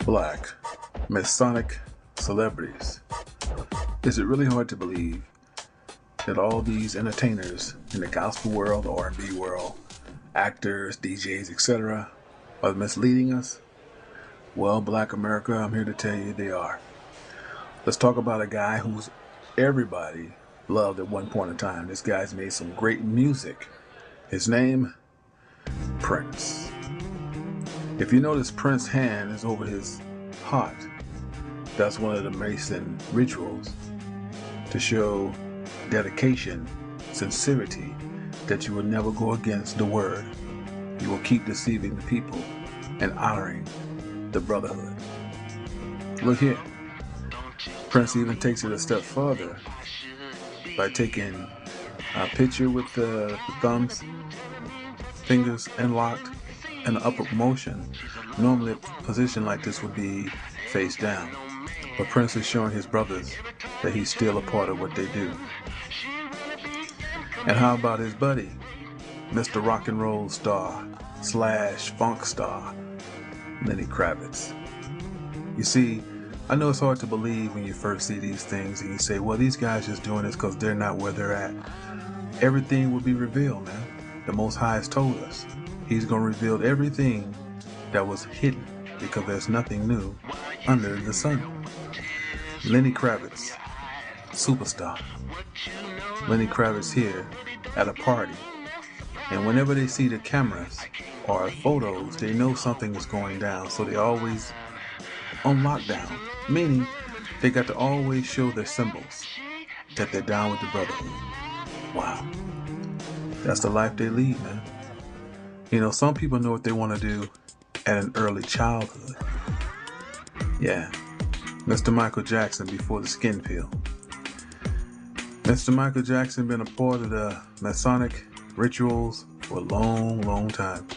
Black Masonic celebrities. Is it really hard to believe that all these entertainers in the gospel world, R&B world, actors, DJs, etc., are misleading us? Well, Black America, I'm here to tell you they are. Let's talk about a guy who's everybody loved at one point in time. This guy's made some great music. His name, Prince. If you notice, Prince's hand is over his heart. That's one of the Mason rituals to show dedication, sincerity, that you will never go against the word. You will keep deceiving the people and honoring the brotherhood. Look here. Prince even takes it a step further by taking a picture with the thumbs, fingers unlocked, and the upward motion. Normally a position like this would be face down, but Prince is showing his brothers that he's still a part of what they do. And how about his buddy, Mr. Rock and Roll star / funk star, Lenny Kravitz? You see, I know it's hard to believe when you first see these things and you say, well, these guys just doing this because they're not where they're at. Everything will be revealed, man. The Most High has told us. He's going to reveal everything that was hidden because there's nothing new under the sun. Lenny Kravitz, superstar. Lenny Kravitz here at a party. And whenever they see the cameras or photos, they know something is going down. So they always on lockdown, meaning they got to always show their symbols that they're down with the brotherhood. Wow. That's the life they lead, man. You know, some people know what they want to do at an early childhood. Yeah. Mr. Michael Jackson before the skin peel. Mr. Michael Jackson been a part of the Masonic rituals for a long, long time.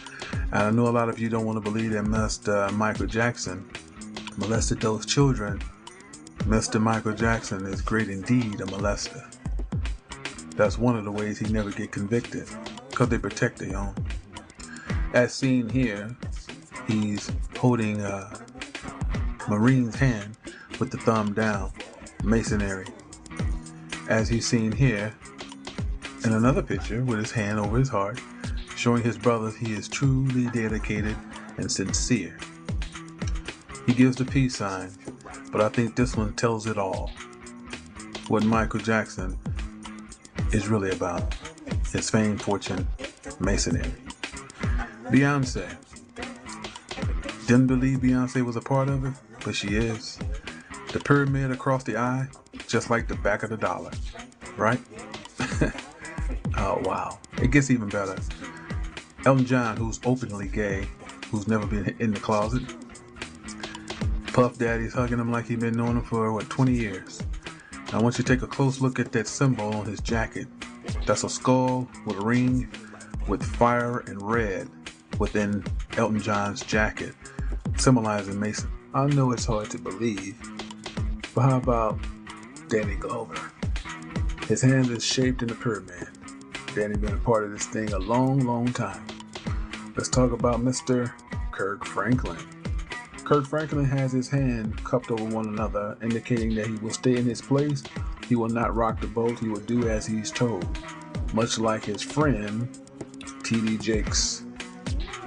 And I know a lot of you don't want to believe that Mr. Michael Jackson molested those children. Mr. Michael Jackson is great indeed a molester. That's one of the ways he never get convicted, because they protect their own. As seen here, he's holding a Marine's hand with the thumb down, masonry. As he's seen here in another picture with his hand over his heart, showing his brothers he is truly dedicated and sincere. He gives the peace sign, but I think this one tells it all. What Michael Jackson is really about. His fame, fortune, masonry. Beyonce. Didn't believe Beyonce was a part of it, but she is. The pyramid across the eye, just like the back of the dollar, right? Oh, wow. It gets even better. Elton John, who's openly gay, who's never been in the closet. Puff Daddy's hugging him like he's been knowing him for, 20 years. Now, I want you to take a close look at that symbol on his jacket. That's a skull with a ring with fire and red within Elton John's jacket, symbolizing Mason. I know it's hard to believe, but how about Danny Glover? His hand is shaped in a pyramid. Danny been a part of this thing a long, long time. Let's talk about Mr. Kirk Franklin. Kirk Franklin has his hand cupped over one another, indicating that he will stay in his place. He will not rock the boat. He will do as he's told. Much like his friend, T.D. Jakes.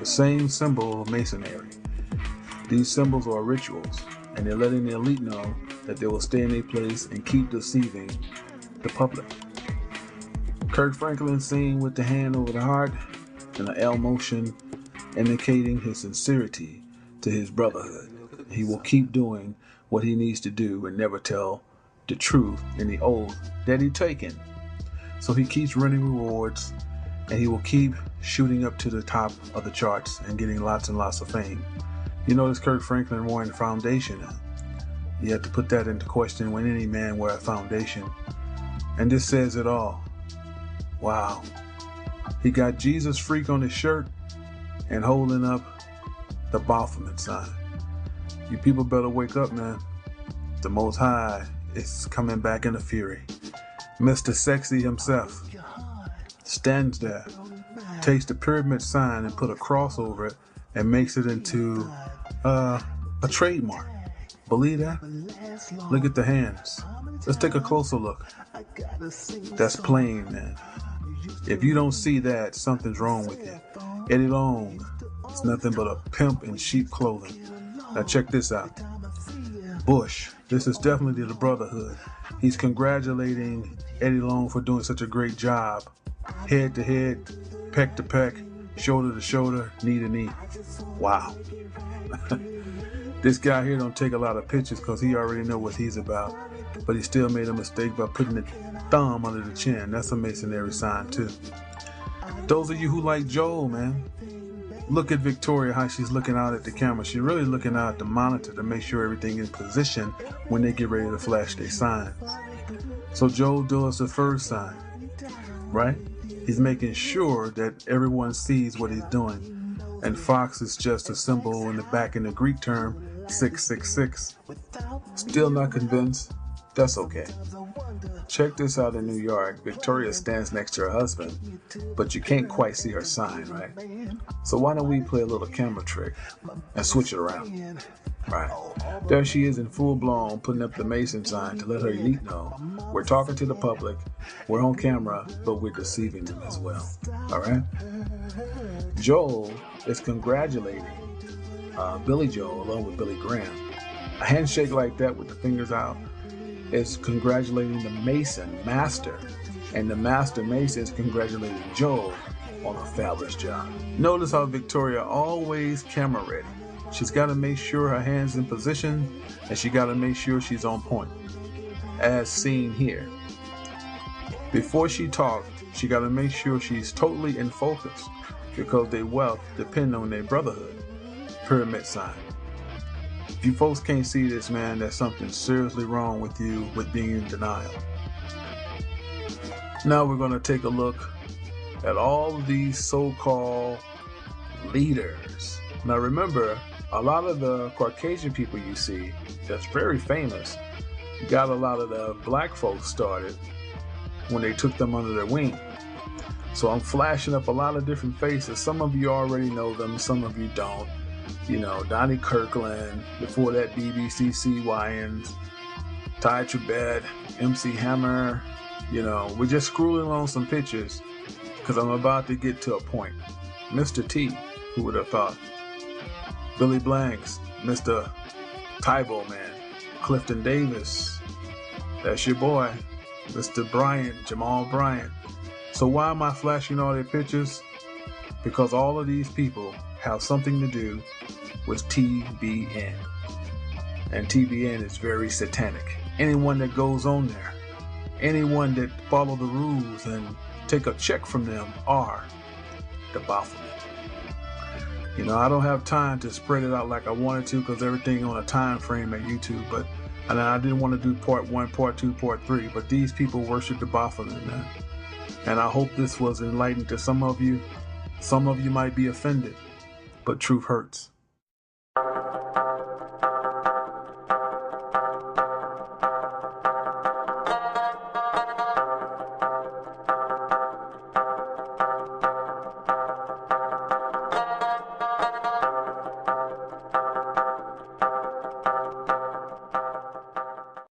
The same symbol of masonry. These symbols are rituals, and they're letting the elite know that they will stay in their place and keep deceiving the public. Kirk Franklin seen with the hand over the heart and the L motion, indicating his sincerity to his brotherhood. He will keep doing what he needs to do and never tell the truth in the oath that he's taken. So he keeps running rewards, and he will keep shooting up to the top of the charts and getting lots and lots of fame. You notice Kirk Franklin wearing a foundation now. You have to put that into question when any man wear a foundation. And this says it all. Wow. He got Jesus freak on his shirt and holding up the Baphomet sign. You people better wake up, man. The Most High is coming back in a fury. Mr. Sexy himself stands there, takes the pyramid sign and put a cross over it and makes it into A trademark. Believe that? Look at the hands. Let's take a closer look. That's plain, man. If you don't see that, something's wrong with you. Eddie Long is nothing but a pimp in sheep clothing. Now check this out. Bush, this is definitely the brotherhood. He's congratulating Eddie Long for doing such a great job. Head to head, peck to peck, shoulder to shoulder, knee to knee. Wow. This guy here don't take a lot of pictures because he already know what he's about. But he still made a mistake by putting the thumb under the chin. That's a masonry sign too. Those of you who like Joel, man, look at Victoria, how she's looking out at the camera. She's really looking out at the monitor to make sure everything is in position when they get ready to flash their sign. So Joel does the first sign, right? He's making sure that everyone sees what he's doing. And Fox is just a symbol in the back in the Greek term, 666. Still not convinced? That's okay. Check this out in New York. Victoria stands next to her husband, but you can't quite see her sign, right? So why don't we play a little camera trick and switch it around? Right. There she is in full blown, putting up the Mason sign to let her elite know we're talking to the public, we're on camera, but we're deceiving them as well. All right? Joel is congratulating Billy Joel along with Billy Graham. A handshake like that with the fingers out is congratulating the Mason master, and the master Mason is congratulating Joel on a fabulous job. Notice how Victoria always camera ready. She's got to make sure her hand's in position, and she got to make sure she's on point, as seen here. Before she talks, she got to make sure she's totally in focus, because their wealth depend on their brotherhood. Pyramid sign. If you folks can't see this, man, there's something seriously wrong with you with being in denial. Now we're going to take a look at all of these so-called leaders. Now remember, a lot of the Caucasian people you see that's very famous got a lot of the black folks started when they took them under their wing. So I'm flashing up a lot of different faces. Some of you already know them, some of you don't. You know, Donnie Kirkland, before that BBC Wyans, Ty Tribbett, MC Hammer. You know, we're just scrolling on some pictures because I'm about to get to a point. Mr. T, who would have thought? Billy Blanks, Mr. Tybo Man, Clifton Davis, that's your boy, Mr. Bryant, Jamal Bryant. So why am I flashing all their pictures? Because all of these people have something to do with TBN. And TBN is very satanic. Anyone that goes on there, anyone that follow the rules and take a check from them are the Baphomet. You know, I don't have time to spread it out like I wanted to because everything on a time frame at YouTube, and I didn't want to do part 1, part 2, part 3, but these people worship the Baphomet, man. And I hope this was enlightening to some of you. Some of you might be offended, but truth hurts.